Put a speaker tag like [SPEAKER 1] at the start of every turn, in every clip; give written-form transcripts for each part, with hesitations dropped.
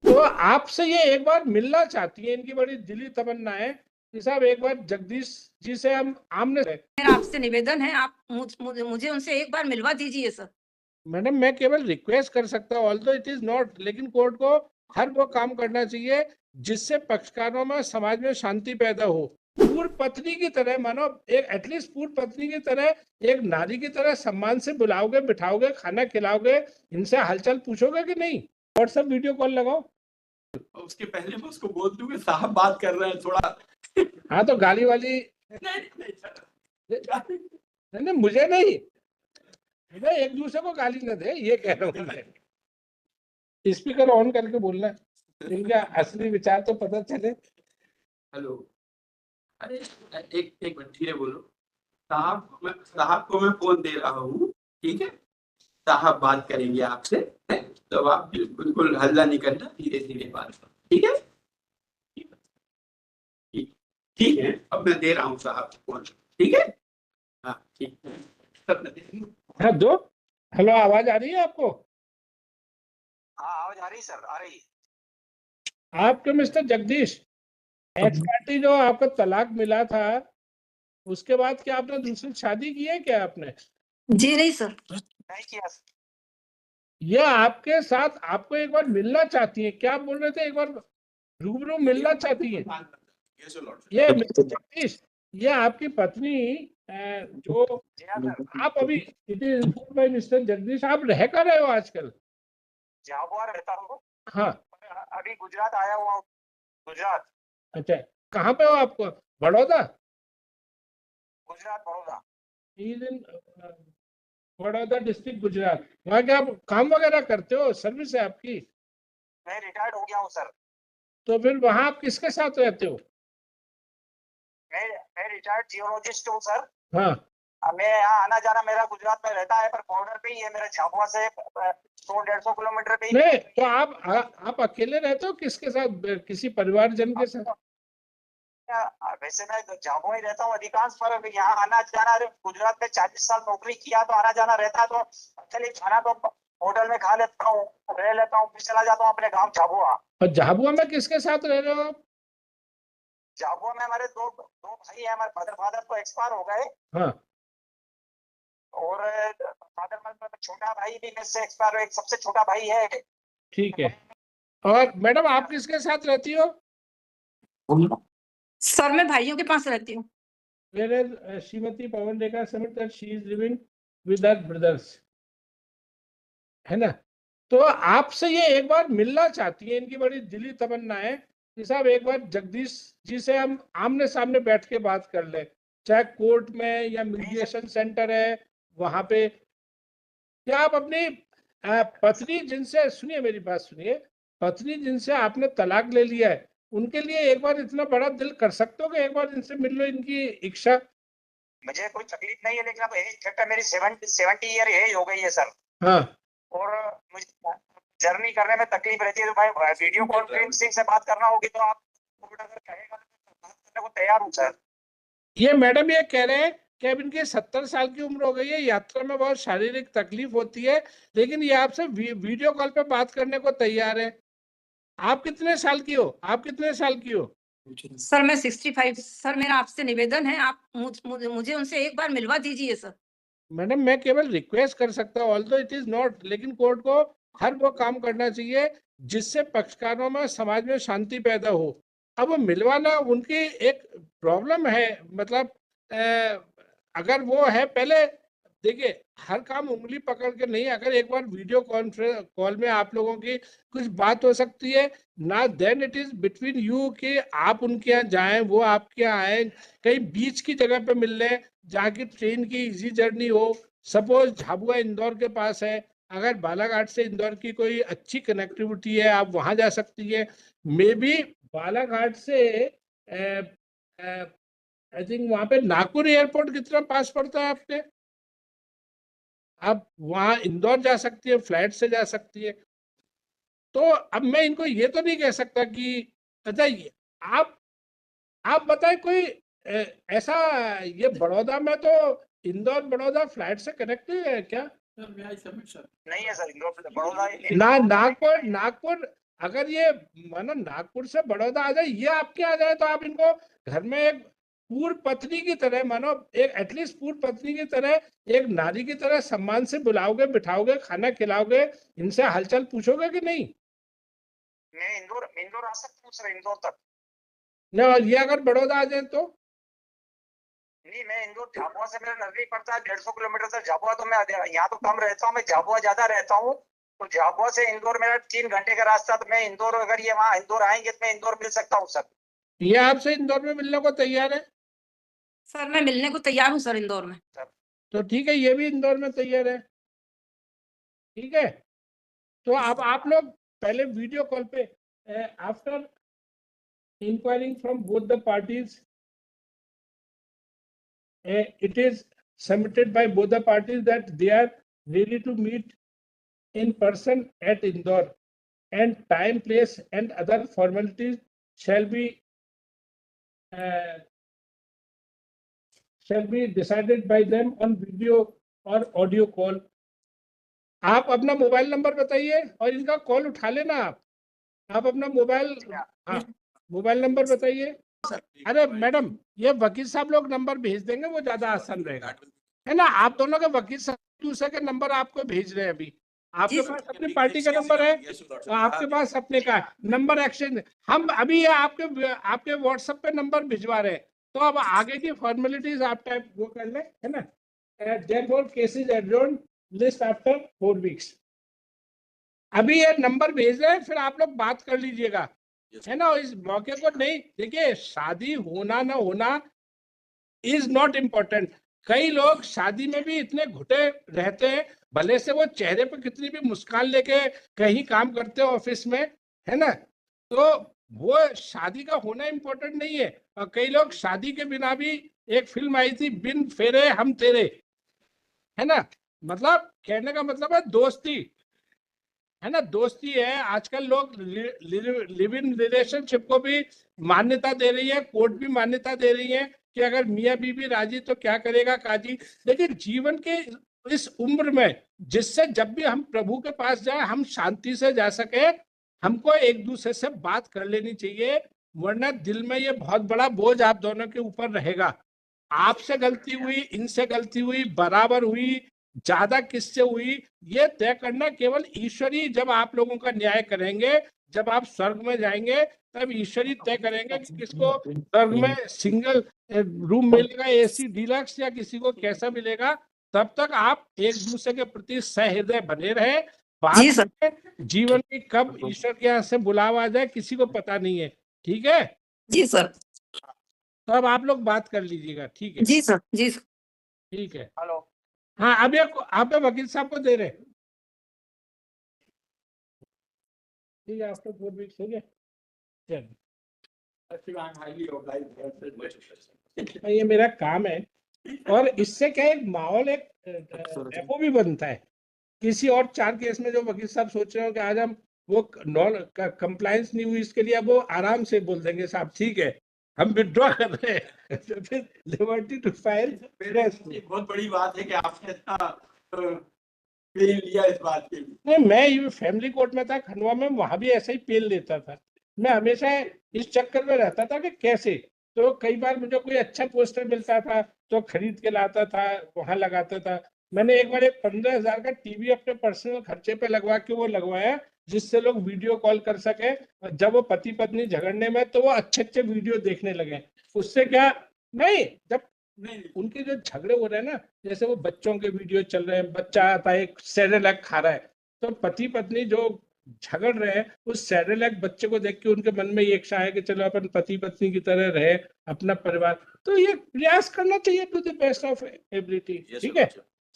[SPEAKER 1] तो आपसे ये एक बार मिलना चाहती है, इनकी बड़ी दिली तमन्ना है कि साहब एक बार जगदीश जी से हम आमने
[SPEAKER 2] मेरा आपसे निवेदन है, आप मुझे उनसे एक बार मिलवा दीजिए सर।
[SPEAKER 1] मैडम मैं केवल रिक्वेस्ट कर सकता हूँ, ऑल्दो इट इज नॉट, लेकिन कोर्ट को हर वो काम करना चाहिए जिससे पक्षकारों में समाज में शांति पैदा हो। पूर्व पत्नी की तरह मानो, एक एटलीस्ट पूर्व पत्नी की तरह, एक नारी की तरह सम्मान से बुलाओगे, बिठाओगे, खाना खिलाओगे, इनसे हालचाल पूछोगे कि नहीं? व्हाट्सएप वीडियो कॉल लगाओ।
[SPEAKER 3] उसके पहले मैं उसको बोल दूं कि साहब बात कर रहे हैं थोड़ा।
[SPEAKER 1] हाँ तो गाली वाली नहीं, मुझे नहीं, एक दूसरे को गाली न दे, ये कह रहा हूँ मैं। स्पीकर ऑन करके बोलना, इनका असली विचार तो पता चले।
[SPEAKER 3] हेलो, अरे एक मिनट धीरे बोलो। साहब को मैं फोन दे रहा हूँ, ठीक है? साहब बात करेंगे आपसे, तो आप बिल्कुल हल्ला नहीं करना, धीरे धीरे बात करो, ठीक है? ठीक है, अब मैं दे रहा हूँ साहब को फोन, ठीक है? हाँ ठीक है।
[SPEAKER 1] हाँ दो। हेलो, आवाज आ रही है आपको?
[SPEAKER 4] हाँ आवाज आ रही सर, आ रही।
[SPEAKER 1] आपके मिस्टर जगदीश, एक्स पार्टी जो आपको तलाक मिला था, उसके बाद क्या आपने दूसरी शादी की है क्या आपने?
[SPEAKER 2] जी नहीं सर।
[SPEAKER 4] नहीं किया सर।
[SPEAKER 1] ये आपके साथ आपको एक बार मिलना चाहती है, क्या बोल रहे थे, एक बार रूबरू मिलना चाहती है ये मिस्टर जगदीश? ये आपकी पत्नी जो
[SPEAKER 4] जी हाँ सर,
[SPEAKER 1] आप अभी, it is informed by mister Jagdish, आप रह कर रहे हो आजकल?
[SPEAKER 4] झाबुआ रहता हूँ।
[SPEAKER 1] हाँ।
[SPEAKER 4] अभी गुजरात आया हुआ हूँ, गुजरात।
[SPEAKER 1] अच्छा, कहाँ पे हो आपको? Baroda?
[SPEAKER 4] Gujarat Baroda.
[SPEAKER 1] He is in Baroda district, Gujarat. वहाँ क्या आप काम वगैरह करते हो, सर्विस है आपकी?
[SPEAKER 4] मैं रिटायर्ड हो गया हूँ सर।
[SPEAKER 1] तो फिर वहाँ आप किसके साथ रहते हो?
[SPEAKER 4] मैं रिटायर्ड जियोलॉजिस्ट हूँ सर।
[SPEAKER 1] हाँ।
[SPEAKER 4] मैं यहाँ आना जाना मेरा गुजरात में रहता है, पर बॉर्डर पे ही है मेरा, झाबुआ से 100-150 किलोमीटर पे ही।
[SPEAKER 1] नहीं तो आप अकेले रहते हो, किसके साथ, किसी परिवारजन के साथ?
[SPEAKER 4] वैसे मैं झाबुआ ही रहता हूँ अधिकांश, पर यहाँ आना जाना, गुजरात में 40 साल नौकरी किया तो आना जाना रहता है, तो चलिए खाना तो होटल में खा लेता हूँ, रह लेता हूँ, फिर चला जाता हूँ अपने गाँव झाबुआ।
[SPEAKER 1] और झाबुआ में किसके साथ रह रहे हो आप?
[SPEAKER 4] झाबुआ में हमारे दो दो भाई है, हमारे फादर तो एक्सपायर हो गए,
[SPEAKER 1] हाँ।
[SPEAKER 4] और फादर में छोटा भाई भी मेरे से एक्सपायर, एक सबसे छोटा भाई है।
[SPEAKER 1] ठीक है। और मैडम आप किसके साथ रहती हो?
[SPEAKER 2] सर मैं भाइयों के पास रहती हूँ।
[SPEAKER 1] Whereas Shrimati Pawan Rekha submit that she is living with her brothers, है ना? तो आपसे ये एक बार मिलना चाहती है, इनकी बड़ी दिली तमन्ना है कि साहब एक बार जगदीश जी से हम आमने सामने बैठ के बात कर ले, चाहे कोर्ट में या मीडिएशन सेंटर है वहां पे। क्या आप अपनी पत्नी जिनसे, सुनिए मेरी बात सुनिए, पत्नी जिनसे आपने तलाक ले लिया है, उनके लिए एक बार इतना बड़ा दिल कर सकते हो कि एक बार इनसे मिल लो, इनकी इच्छा?
[SPEAKER 4] मुझे कोई तकलीफ नहीं है, लेकिन अब एज फैक्टर मेरी 70 ईयर एज हो गई है सर,
[SPEAKER 1] हाँ।
[SPEAKER 4] और मुझे जर्नी करने में तकलीफ रहती है, तो भाई वीडियो कॉन्फ्रेंसिंग से बात करना होगी तो आप अगर कहेगा तो बात करने को तैयार हूँ सर।
[SPEAKER 1] ये मैडम ये कह रहे हैं कि अब इनकी 70 साल की उम्र हो गई है, यात्रा में बहुत शारीरिक तकलीफ होती है, लेकिन ये आपसे वीडियो कॉल पे बात करने को तैयार है। आप कितने साल की हो? आप कितने साल की हो?
[SPEAKER 2] सर मैं 65। सर मेरा आपसे निवेदन है, आप मुझे उनसे एक बार मिलवा दीजिए सर।
[SPEAKER 1] मैडम मैं केवल रिक्वेस्ट कर सकता हूँ, ऑल्दो इट इज नॉट, लेकिन कोर्ट को हर वो काम करना चाहिए जिससे पक्षकारों में समाज में शांति पैदा हो। अब वो मिलवाना उनकी एक प्रॉब्लम है, मतलब अगर वो है, पहले देखिए हर काम उंगली पकड़ के नहीं, अगर एक बार वीडियो कॉन्फ्रेंस कॉल में आप लोगों की कुछ बात हो सकती है ना, then it is between you कि आप उनके यहाँ जाएं, वो आपके यहाँ आए, कहीं बीच की जगह पे मिल लें जहाँ की ट्रेन की इजी जर्नी हो। सपोज झाबुआ इंदौर के पास है, अगर बालाघाट से इंदौर की कोई अच्छी कनेक्टिविटी है, आप वहां जा सकती है। मे बी बालाघाट से आई थिंक वहां पे नागपुर एयरपोर्ट कितना पास पड़ता है आपके? आप वहां इंदौर जा सकती है, फ्लाइट से जा सकती है। तो अब मैं इनको ये तो नहीं कह सकता कि अच्छा आप बताएं कोई ऐसा, ये बड़ौदा में तो इंदौर बड़ौदा फ्लाइट से कनेक्ट है क्या?
[SPEAKER 4] नहीं है सर, इंदौर बड़ौदा
[SPEAKER 1] ना नागपुर नागपुर अगर ये मानो नागपुर से बड़ौदा आ जाए, ये आपके आ जाए, तो आप इनको घर में एक पूर्व पत्नी की तरह, मानो एक एटलीस्ट पूर्व पत्नी की तरह, एक नारी की तरह सम्मान से बुलाओगे, बिठाओगे, खाना खिलाओगे, इनसे हालचाल पूछोगे कि नहीं?
[SPEAKER 4] मैं इंदौर आ सकता हूँ सर, इंदौर तक?
[SPEAKER 1] ना, और ये अगर बड़ौदा आ जाए तो?
[SPEAKER 4] नहीं, मैं इंदौर झाबुआ से मेरा नजदीक पड़ता है, 150 किलोमीटर से झाबुआ। तो मैं यहाँ तो कम रहता हूँ, मैं झाबुआ ज्यादा रहता हूँ। तो झाबुआ से इंदौर मेरा 3 घंटे का रास्ता। तो मैं इंदौर, अगर ये वहाँ इंदौर आएंगे तो मैं इंदौर मिल सकता हूँ सर?
[SPEAKER 1] ये आपसे इंदौर में मिलने को तैयार है?
[SPEAKER 2] सर मैं मिलने को तैयार हूँ सर इंदौर में।
[SPEAKER 1] तो ठीक है, ये भी इंदौर में तैयार है, ठीक है। तो अब आप लोग पहले वीडियो कॉल पे, after enquiring from both the parties, it is submitted by both the parties that they are ready to meet in person at Indore, and time, place and other formalities shall be decided by them on video or audio call. आप अपना mobile number बताइए और इनका call उठा लेना। आप अपना mobile, हाँ, मोबाइल नंबर बताइए। अरे मैडम, ये वकील साहब लोग नंबर भेज देंगे, वो ज्यादा आसान रहेगा, है ना। आप दोनों के वकील साहब दूसरे के नंबर आपको भेज रहे हैं अभी। आपके पास अपनी पार्टी का नंबर है, तो आपके पास अपने का नंबर एक्सचेंज। हम अभी ये आपके व्हाट्सएप पे नंबर भिजवा रहे हैं, तो अब आगे की फॉर्मेलिटीज आप टाइप वो कर ले, है ना। Therefore case is adjourned, list after 4 weeks. अभी ये नंबर भेज रहे हैं, फिर आप लोग बात कर लीजिएगा, है ना। इस मौके को नहीं, देखिए, शादी होना ना होना इज नॉट इम्पोर्टेंट। कई लोग शादी में भी इतने घुटे रहते हैं, भले से वो चेहरे पे कितनी भी मुस्कान लेके कहीं काम करते हो ऑफिस में, है ना। तो वो शादी का होना इम्पोर्टेंट नहीं है। और कई लोग शादी के बिना भी, एक फिल्म आई थी बिन फेरे हम तेरे, है ना, मतलब कहने का मतलब है दोस्ती, है ना, दोस्ती है। आजकल लोग लिव इन रिलेशनशिप को भी मान्यता दे रही है, कोर्ट भी मान्यता दे रही है कि अगर मियाँ बीवी राजी तो क्या करेगा काजी। लेकिन जीवन के इस उम्र में, जिससे जब भी हम प्रभु के पास जाए हम शांति से जा सके, हमको एक दूसरे से बात कर लेनी चाहिए, वरना दिल में ये बहुत बड़ा बोझ आप दोनों के ऊपर रहेगा। आपसे गलती हुई, इनसे गलती हुई, बराबर हुई, ज्यादा किससे हुई, ये तय करना केवल ईश्वर ही, जब आप लोगों का न्याय करेंगे, जब आप स्वर्ग में जाएंगे, तब ईश्वर ही तय करेंगे कि किसको स्वर्ग में सिंगल रूम मिलेगा, एसी डीलक्स, या किसी को कैसा मिलेगा। तब तक आप एक दूसरे के प्रति सहृदय बने रहे।
[SPEAKER 2] जी सर।
[SPEAKER 1] जीवन की कब ईश्वर के यहाँ से बुलावा आ जाए किसी को पता नहीं है, ठीक है।
[SPEAKER 2] जी सर।
[SPEAKER 1] तो अब आप लोग बात कर लीजिएगा, ठीक है।
[SPEAKER 2] जी सर। जी सर।
[SPEAKER 1] ठीक है।
[SPEAKER 4] हेलो।
[SPEAKER 1] हाँ, अभी आप वकील साहब को दे रहे, ठीक है। आफ्टर 4 वीक्स हो गया, ये मेरा काम है। और इससे क्या एक माहौल, एक डेपो भी बनता है। किसी और 4 केस में जो वकील साहब सोच रहे हो कि आज हम वो नॉन कंप्लायंस नहीं हुई, इसके लिए अब वो आराम से बोल देंगे साहब ठीक है हम विड्रॉ कर रहे हैं। तो फिर लिबर्टी टू फाइल।
[SPEAKER 3] बहुत बड़ी बात है कि आपने इतना पेन लिया इस बात के लिए।
[SPEAKER 1] नहीं, मैं ये फैमिली कोर्ट में था खंडवा में, वहां भी ऐसा ही पेल लेता था। मैं हमेशा इस चक्कर में रहता था कि कैसे, तो कई बार मुझे कोई अच्छा पोस्टर मिलता था तो खरीद के लाता था, वहां लगाता था। मैंने एक बार एक 15,000 का टीवी अपने पर्सनल खर्चे पे लगवा के वो लगवाया, जिससे लोग वीडियो कॉल कर सके। और जब वो पति पत्नी झगड़ने में, तो वो अच्छे अच्छे वीडियो देखने लगे। उससे क्या, नहीं, जब उनके जो झगड़े हो रहे हैं ना, जैसे वो बच्चों के वीडियो चल रहे हैं, बच्चा आता है एक सेरेलैक खा रहा है, तो पति पत्नी जो झगड़ रहे हैं, उस सेरेलैक बच्चे को देख के उनके मन में ये इच्छा है कि चलो अपन पति पत्नी की तरह रहे, अपना परिवार। तो ये प्रयास करना चाहिए to the best of ability, ठीक है।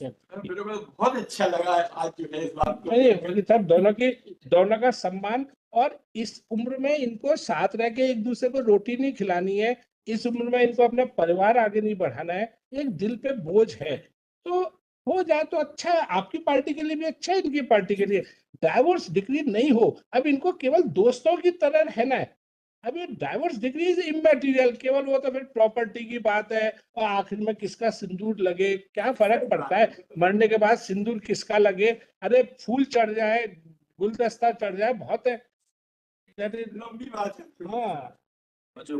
[SPEAKER 3] मेरे को बहुत अच्छा लगा आज जो है इस बात को।
[SPEAKER 1] नहीं साहब, दोनों का सम्मान। और इस उम्र में इनको साथ रह के एक दूसरे को रोटी नहीं खिलानी है, इस उम्र में इनको अपना परिवार आगे नहीं बढ़ाना है, एक दिल पे बोझ है। तो हो जाए तो अच्छा है, आपकी पार्टी के लिए भी अच्छा है, इनकी पार्टी के लिए। डाइवोर्स डिग्री नहीं हो, अब इनको केवल दोस्तों की तरह रहना है। अब ये डाइवोर्स डिग्री इज इमैटेरियल, केवल वो तो फिर प्रॉपर्टी की बात है। और आखिर में किसका सिंदूर लगे, क्या फर्क पड़ता है, मरने के बाद सिंदूर किसका लगे। अरे फूल चढ़ जाए, गुलदस्ता चढ़ जाए, बहुत है। दैट इज
[SPEAKER 3] लंबी बात है
[SPEAKER 1] हाँ
[SPEAKER 3] जो